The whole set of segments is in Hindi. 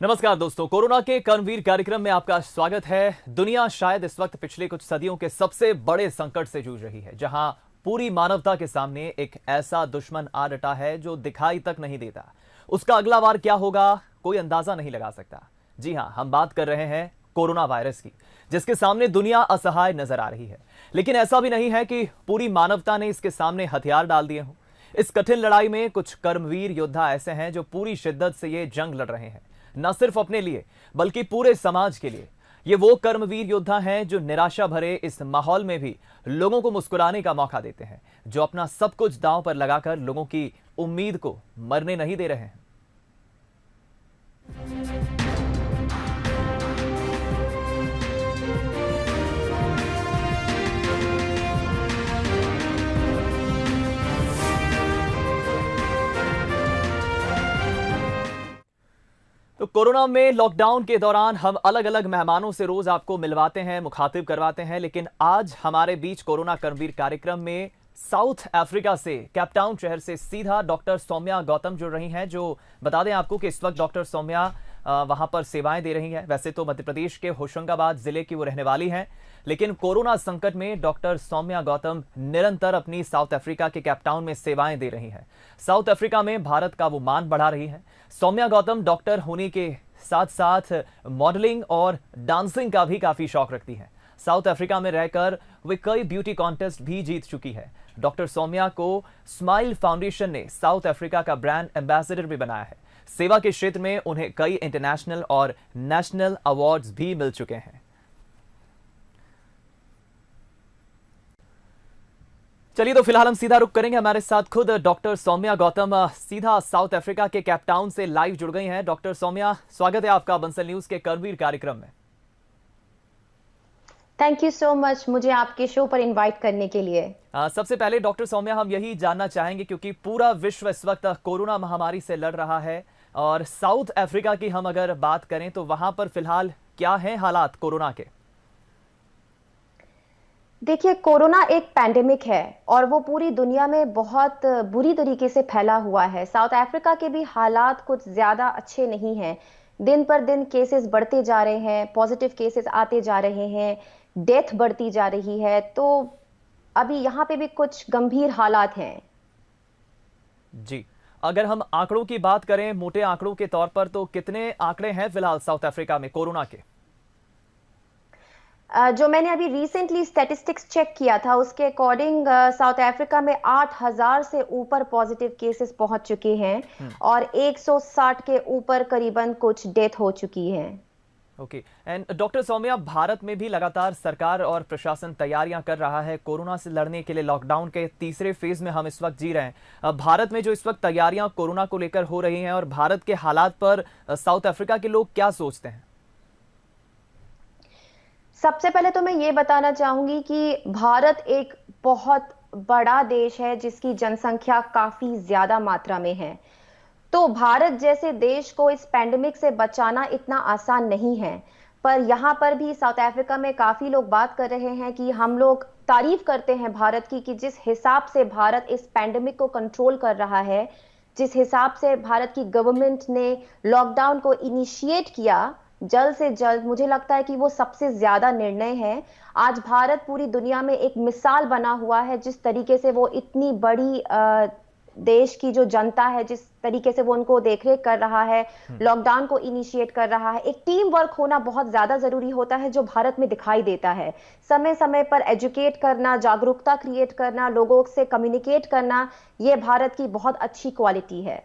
नमस्कार दोस्तों, कोरोना के कर्मवीर कार्यक्रम में आपका स्वागत है। दुनिया शायद इस वक्त पिछले कुछ सदियों के सबसे बड़े संकट से जूझ रही है, जहां पूरी मानवता के सामने एक ऐसा दुश्मन आ डटा है जो दिखाई तक नहीं देता। उसका अगला वार क्या होगा, कोई अंदाजा नहीं लगा सकता। जी हां, हम बात कर रहे हैं कोरोना वायरस की, जिसके सामने दुनिया असहाय नजर आ रही है। लेकिन ऐसा भी नहीं है कि पूरी मानवता ने इसके सामने हथियार डाल दिए हों। इस कठिन लड़ाई में कुछ कर्मवीर योद्धा ऐसे हैं जो पूरी शिद्दत से ये जंग लड़ रहे हैं, न सिर्फ अपने लिए बल्कि पूरे समाज के लिए। ये वो कर्मवीर योद्धा हैं जो निराशा भरे इस माहौल में भी लोगों को मुस्कुराने का मौका देते हैं, जो अपना सब कुछ दांव पर लगाकर लोगों की उम्मीद को मरने नहीं दे रहे हैं। तो कोरोना में लॉकडाउन के दौरान हम अलग अलग मेहमानों से रोज आपको मिलवाते हैं, मुखातिब करवाते हैं, लेकिन आज हमारे बीच कोरोना कर्मवीर कार्यक्रम में साउथ अफ्रीका से, केपटाउन शहर से सीधा डॉक्टर सौम्या गौतम जुड़ रही हैं। जो बता दें आपको कि इस वक्त डॉक्टर सौम्या वहां पर सेवाएं दे रही हैं। वैसे तो मध्य प्रदेश के होशंगाबाद जिले की वो रहने वाली हैं, लेकिन कोरोना संकट में डॉक्टर सौम्या गौतम निरंतर अपनी साउथ अफ्रीका के केपटाउन में सेवाएं दे रही हैं। साउथ अफ्रीका में भारत का वो मान बढ़ा रही है। सौम्या गौतम डॉक्टर होने के साथ साथ मॉडलिंग और डांसिंग का भी काफी शौक रखती हैं। साउथ अफ्रीका में रहकर वे कई ब्यूटी कॉन्टेस्ट भी जीत चुकी है। डॉक्टर सौम्या को स्माइल फाउंडेशन ने साउथ अफ्रीका का ब्रांड एम्बेसडर भी बनाया है। सेवा के क्षेत्र में उन्हें कई इंटरनेशनल और नेशनल अवार्ड्स भी मिल चुके हैं। चलिए, तो फिलहाल हम सीधा रुख करेंगे। हमारे साथ खुद डॉक्टर सौम्या गौतम सीधा साउथ अफ्रीका के केपटाउन से लाइव जुड़ गई हैं। डॉक्टर सौम्या, स्वागत है आपका बंसल न्यूज के कर्मवीर कार्यक्रम में। थैंक यू सो मच मुझे आपके शो पर इनवाइट करने के लिए। सबसे पहले डॉक्टर सौम्या, हम यही जानना चाहेंगे क्योंकि पूरा विश्व इस वक्त कोरोना महामारी से लड़ रहा है, और साउथ अफ्रीका की हम अगर बात करें तो वहां पर फिलहाल क्या हैं हालात कोरोना के? देखिए, कोरोना एक पैंडेमिक है और वो पूरी दुनिया में बहुत बुरी तरीके से फैला हुआ है। साउथ अफ्रीका के भी हालात कुछ ज्यादा अच्छे नहीं हैं। दिन पर दिन केसेस बढ़ते जा रहे हैं, पॉजिटिव केसेस आते जा रहे हैं, डेथ बढ़ती जा रही है। तो अभी यहाँ पे भी कुछ गंभीर हालात हैं। जी, अगर हम आंकड़ों की बात करें, मोटे आंकड़ों के तौर पर, तो कितने आंकड़े हैं फिलहाल साउथ अफ्रीका में कोरोना के? जो मैंने अभी रिसेंटली स्टैटिस्टिक्स चेक किया था, उसके अकॉर्डिंग साउथ अफ्रीका में 8,000 से ऊपर पॉजिटिव केसेस पहुंच चुके हैं और 160 के ऊपर करीबन कुछ डेथ हो चुकी है। Okay, and doctor Soumya, Bharat में भी लगातार सरकार और प्रशासन तैयारियां कर रहा है कोरोना से लड़ने के लिए। लॉकडाउन के तीसरे फेज में हम इस वक्त जी रहे हैं। भारत में जो इस वक्त तैयारियां कोरोना को लेकर हो रही हैं, और भारत के हालात पर साउथ अफ्रीका के लोग क्या सोचते हैं? सबसे पहले तो मैं ये बताना चाहूंगी कि भारत एक बहुत बड़ा देश है जिसकी जनसंख्या काफी ज्यादा मात्रा में है। तो भारत जैसे देश को इस पैंडेमिक से बचाना इतना आसान नहीं है। पर यहाँ पर भी साउथ अफ्रीका में काफी लोग बात कर रहे हैं कि हम लोग तारीफ करते हैं भारत की, कि जिस हिसाब से भारत इस पैंडेमिक को कंट्रोल कर रहा है, जिस हिसाब से भारत की गवर्नमेंट ने लॉकडाउन को इनिशिएट किया जल्द से जल्द, मुझे लगता है कि वो सबसे ज्यादा निर्णय है। आज भारत पूरी दुनिया में एक मिसाल बना हुआ है, जिस तरीके से वो इतनी बड़ी देश की जो जनता है, जिस तरीके से वो उनको देखरेख कर रहा है, लॉकडाउन को इनिशिएट कर रहा है। एक टीम वर्क होना बहुत ज्यादा जरूरी होता है, जो भारत में दिखाई देता है। समय समय पर एजुकेट करना, जागरूकता क्रिएट करना, लोगों से कम्युनिकेट करना, ये भारत की बहुत अच्छी क्वालिटी है।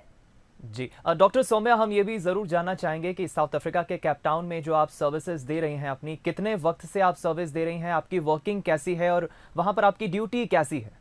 जी, डॉक्टर सौम्या, हम ये भी जरूर जानना चाहेंगे कि साउथ अफ्रीका के केपटाउन में जो आप सर्विसेज दे रही हैं अपनी, कितने वक्त से आप सर्विस दे रही हैं, आपकी वर्किंग कैसी है और वहां पर आपकी ड्यूटी कैसी है?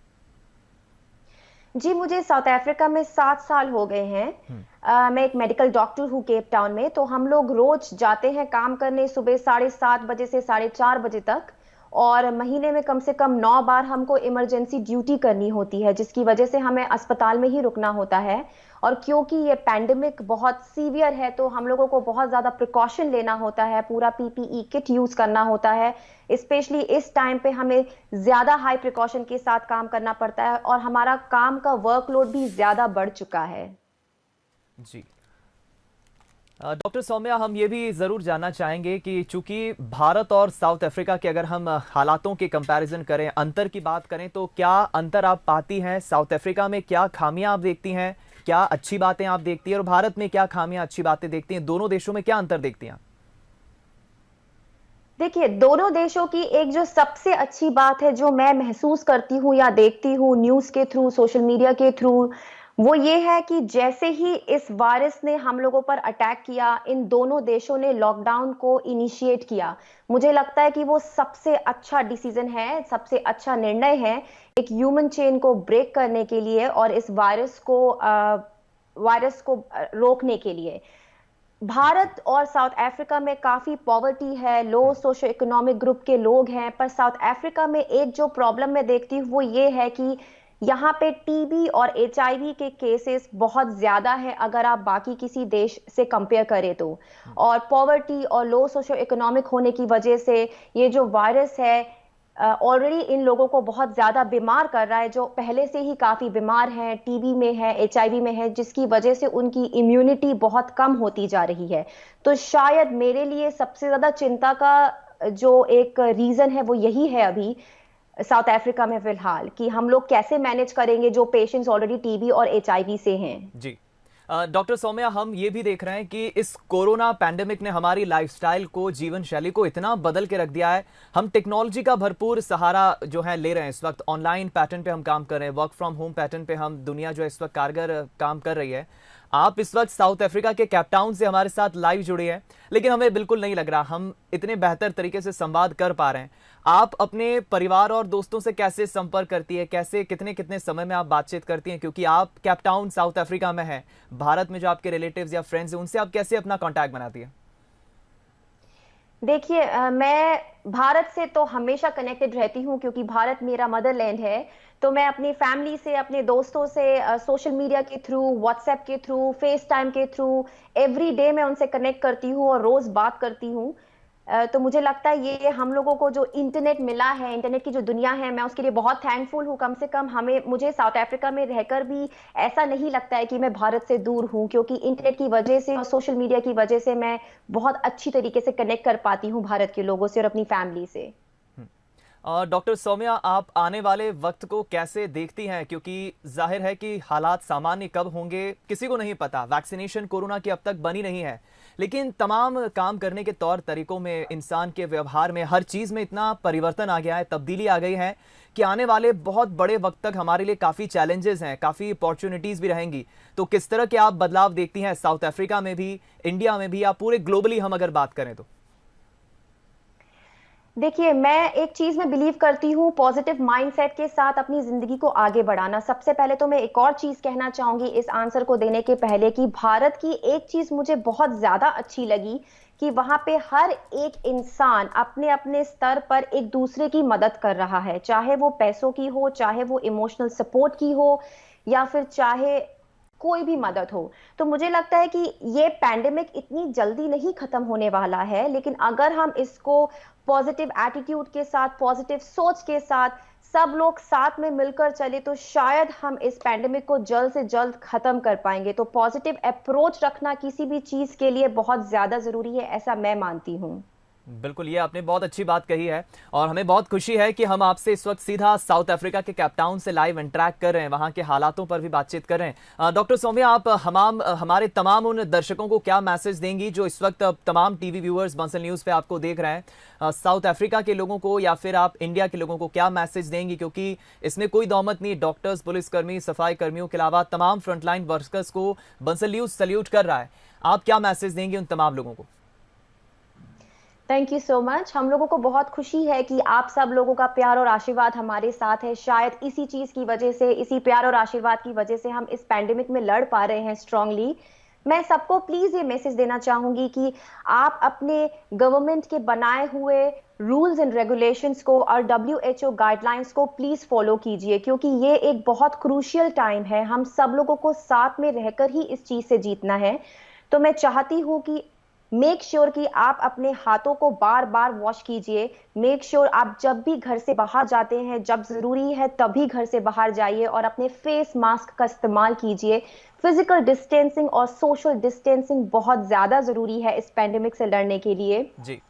जी, मुझे साउथ अफ्रीका में 7 साल हो गए हैं। मैं एक मेडिकल डॉक्टर हूँ केप टाउन में। तो हम लोग रोज जाते हैं काम करने, सुबह 7:30 बजे से 4:30 बजे तक, और महीने में कम से कम 9 बार हमको इमरजेंसी ड्यूटी करनी होती है, जिसकी वजह से हमें अस्पताल में ही रुकना होता है। और क्योंकि ये पैंडेमिक बहुत सीवियर है, तो हम लोगों को बहुत ज्यादा प्रिकॉशन लेना होता है, पूरा पीपीई किट यूज करना होता है। स्पेशली इस टाइम पे हमें ज्यादा हाई प्रिकॉशन के साथ काम करना पड़ता है, और हमारा काम का वर्कलोड भी ज्यादा बढ़ चुका है। जी, डॉक्टर सौम्या, हम ये भी ज़रूर जानना चाहेंगे कि चूंकि भारत और साउथ अफ्रीका के अगर हम हालातों के कंपैरिजन करें, अंतर की बात करें, तो क्या अंतर आप पाती हैं? साउथ अफ्रीका में क्या खामियां आप देखती हैं, क्या अच्छी बातें आप देखती हैं, और भारत में क्या खामियां अच्छी बातें देखती हैं? दोनों देशों में क्या अंतर देखती हैं? देखिए, दोनों देशों की एक जो सबसे अच्छी बात है जो मैं महसूस करती हूँ या देखती हूँ न्यूज़ के थ्रू, सोशल मीडिया के थ्रू, वो ये है कि जैसे ही इस वायरस ने हम लोगों पर अटैक किया, इन दोनों देशों ने लॉकडाउन को इनिशिएट किया। मुझे लगता है कि वो सबसे अच्छा डिसीजन है, सबसे अच्छा निर्णय है एक ह्यूमन चेन को ब्रेक करने के लिए और इस वायरस को रोकने के लिए। भारत और साउथ अफ्रीका में काफी पॉवर्टी है, लो सोशो इकोनॉमिक ग्रुप के लोग हैं, पर साउथ अफ्रीका में एक जो प्रॉब्लम मैं देखती हूँ वो ये है कि यहाँ पे टीबी और एचआईवी के केसेस बहुत ज्यादा है अगर आप बाकी किसी देश से कंपेयर करें तो। और पॉवर्टी और लो सोशो इकोनॉमिक होने की वजह से ये जो वायरस है ऑलरेडी इन लोगों को बहुत ज्यादा बीमार कर रहा है, जो पहले से ही काफी बीमार हैं, टीबी में है, एचआईवी में है, जिसकी वजह से उनकी इम्यूनिटी बहुत कम होती जा रही है। तो शायद मेरे लिए सबसे ज्यादा चिंता का जो एक रीजन है वो यही है अभी साउथ अफ्रीका में फिलहाल, कि हम लोग कैसे मैनेज करेंगे जो पेशेंट्स ऑलरेडी टीबी और एचआईवी से हैं। जी। डॉक्टर सौम्या, हम ये भी देख रहे हैं कि इस कोरोना पैंडेमिक ने हमारी लाइफस्टाइल को, जीवन शैली को इतना बदल के रख दिया है। हम टेक्नोलॉजी का भरपूर सहारा जो है ले रहे हैं। इस वक्त ऑनलाइन पैटर्न पे हम काम कर रहे हैं, वर्क फ्रॉम होम पैटर्न पे हम दुनिया जो है इस वक्त कारगर काम कर रही है। आप इस वक्त साउथ अफ्रीका के कैपटाउन से हमारे साथ लाइव जुड़े हैं, लेकिन हमें बिल्कुल नहीं लग रहा हम इतने बेहतर तरीके से संवाद कर पा रहे हैं। आप अपने परिवार और दोस्तों से कैसे संपर्क करती है, कैसे कितने कितने समय में आप बातचीत करती हैं, क्योंकि आप कैपटाउन साउथ अफ्रीका में हैं। भारत में जो आपके रिलेटिव्स या फ्रेंड्स हैं उनसे आप कैसे अपना कांटेक्ट बनाती है? देखिए, मैं भारत से तो हमेशा कनेक्टेड रहती हूँ क्योंकि भारत मेरा मदरलैंड है। तो मैं अपनी फैमिली से, अपने दोस्तों से सोशल मीडिया के थ्रू, व्हाट्सएप के थ्रू, फेस टाइम के थ्रू एवरी डे मैं उनसे कनेक्ट करती हूँ और रोज बात करती हूँ। तो मुझे लगता है ये हम लोगों को जो इंटरनेट मिला है, इंटरनेट की जो दुनिया है, मैं उसके लिए बहुत थैंकफुल हूँ। कम से कम हमें मुझे साउथ अफ्रीका में रहकर भी ऐसा नहीं लगता है कि मैं भारत से दूर हूँ, क्योंकि इंटरनेट की वजह से और सोशल मीडिया की वजह से मैं बहुत अच्छी तरीके से कनेक्ट कर पाती हूँ भारत के लोगों से और अपनी फैमिली से। डॉक्टर सौम्या, आप आने वाले वक्त को कैसे देखती हैं? क्योंकि जाहिर है कि हालात सामान्य कब होंगे किसी को नहीं पता। वैक्सीनेशन कोरोना की अब तक बनी नहीं है, लेकिन तमाम काम करने के तौर तरीकों में, इंसान के व्यवहार में, हर चीज़ में इतना परिवर्तन आ गया है, तब्दीली आ गई है कि आने वाले बहुत बड़े वक्त तक हमारे लिए काफ़ी चैलेंजेस हैं, काफ़ी अपॉर्चुनिटीज़ भी रहेंगी। तो किस तरह के आप बदलाव देखती हैं साउथ अफ्रीका में भी, इंडिया में भी, या पूरे ग्लोबली हम अगर बात करें तो? देखिए, मैं एक चीज में बिलीव करती हूँ, पॉजिटिव माइंडसेट के साथ अपनी जिंदगी को आगे बढ़ाना। सबसे पहले तो मैं एक और चीज कहना चाहूंगी इस आंसर को देने के पहले, कि भारत की एक चीज मुझे बहुत ज्यादा अच्छी लगी कि वहां पे हर एक इंसान अपने अपने स्तर पर एक दूसरे की मदद कर रहा है, चाहे वो पैसों की हो, चाहे वो इमोशनल सपोर्ट की हो, या फिर चाहे कोई भी मदद हो। तो मुझे लगता है कि ये पैंडेमिक इतनी जल्दी नहीं खत्म होने वाला है, लेकिन अगर हम इसको पॉजिटिव एटीट्यूड के साथ, पॉजिटिव सोच के साथ सब लोग साथ में मिलकर चले तो शायद हम इस पैंडेमिक को जल्द से जल्द खत्म कर पाएंगे। तो पॉजिटिव अप्रोच रखना किसी भी चीज के लिए बहुत ज्यादा जरूरी है, ऐसा मैं मानती हूँ। बिल्कुल, ये आपने बहुत अच्छी बात कही है और हमें बहुत खुशी है कि हम आपसे इस वक्त सीधा साउथ अफ्रीका के कैपटाउन से लाइव इंटरेक्ट कर रहे हैं, वहाँ के हालातों पर भी बातचीत कर रहे हैं। डॉक्टर सौम्या, आप हमारे तमाम उन दर्शकों को क्या मैसेज देंगी जो इस वक्त तमाम टीवी व्यूअर्स बंसल न्यूज़ पे आपको देख रहे हैं? साउथ अफ्रीका के लोगों को या फिर आप इंडिया के लोगों को क्या मैसेज देंगी? क्योंकि इसमें कोई दौमत नहीं, डॉक्टर्स, पुलिसकर्मी, सफाई कर्मियों के अलावा तमाम फ्रंटलाइन वर्कर्स को बंसल न्यूज़ सल्यूट कर रहा है। आप क्या मैसेज देंगे उन तमाम लोगों को? Thank you so much. हम लोगों को बहुत खुशी है कि आप सब लोगों का प्यार और आशीर्वाद हमारे साथ है। शायद इसी चीज की वजह से, इसी प्यार और आशीर्वाद की वजह से हम इस पैंडेमिक में लड़ पा रहे हैं स्ट्रांगली। मैं सबको प्लीज ये मैसेज देना चाहूंगी कि आप अपने गवर्नमेंट के बनाए हुए रूल्स एंड रेगुलेशंस को और WHO गाइडलाइंस को प्लीज फॉलो कीजिए, क्योंकि ये एक बहुत क्रूशियल टाइम है। हम सब लोगों को साथ में रहकर ही इस चीज से जीतना है। तो मैं चाहती हूँ कि मेक श्योर कि आप अपने हाथों को बार बार वॉश कीजिए। मेक श्योर आप जब भी घर से बाहर जाते हैं, जब जरूरी है तभी घर से बाहर जाइए और अपने फेस मास्क का इस्तेमाल कीजिए। फिजिकल डिस्टेंसिंग और सोशल डिस्टेंसिंग बहुत ज्यादा जरूरी है इस पेंडेमिक से लड़ने के लिए। जी।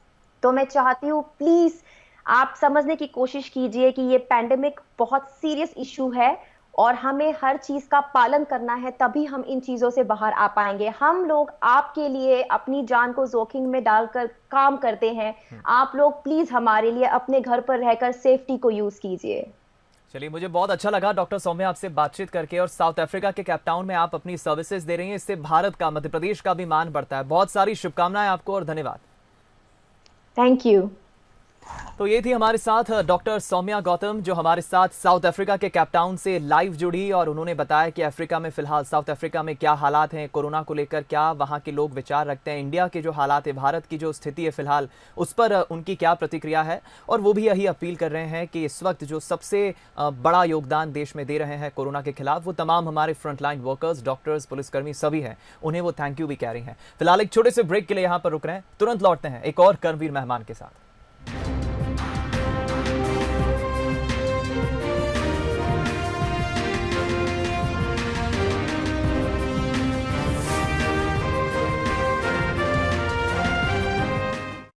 तो मैं चाहती हूँ प्लीज आप समझने की कोशिश कीजिए कि ये पैंडेमिक बहुत सीरियस इशू है और हमें हर चीज का पालन करना है, तभी हम इन चीजों से बाहर आ पाएंगे। हम लोग आपके लिए अपनी जान को जोखिम में डालकर काम करते हैं। आप लोग प्लीज हमारे लिए अपने घर पर रहकर सेफ्टी को यूज कीजिए। चलिए, मुझे बहुत अच्छा लगा डॉक्टर सौम्या आपसे बातचीत करके, और साउथ अफ्रीका के केप टाउन में आप अपनी सर्विसेज दे रही हैं, इससे भारत का, मध्य प्रदेश का भी मान बढ़ता है। बहुत सारी शुभकामनाएं आपको और धन्यवाद। Thank you. तो ये थी हमारे साथ डॉक्टर सौम्या गौतम, जो हमारे साथ साउथ अफ्रीका के केप टाउन से लाइव जुड़ी, और उन्होंने बताया कि अफ्रीका में फिलहाल, साउथ अफ्रीका में क्या हालात हैं कोरोना को लेकर, क्या वहाँ के लोग विचार रखते हैं, इंडिया के जो हालात है, भारत की जो स्थिति है फिलहाल, उस पर उनकी क्या प्रतिक्रिया है। और वो भी यही अपील कर रहे हैं कि इस वक्त जो सबसे बड़ा योगदान देश में दे रहे हैं कोरोना के खिलाफ, वो तमाम हमारे फ्रंटलाइन वर्कर्स, डॉक्टर्स, पुलिसकर्मी सभी हैं, उन्हें वो थैंक यू भी कह रही हैं। फिलहाल एक छोटे से ब्रेक के लिए यहाँ पर रुक रहे हैं, तुरंत लौटते हैं एक और कर्मवीर मेहमान के साथ।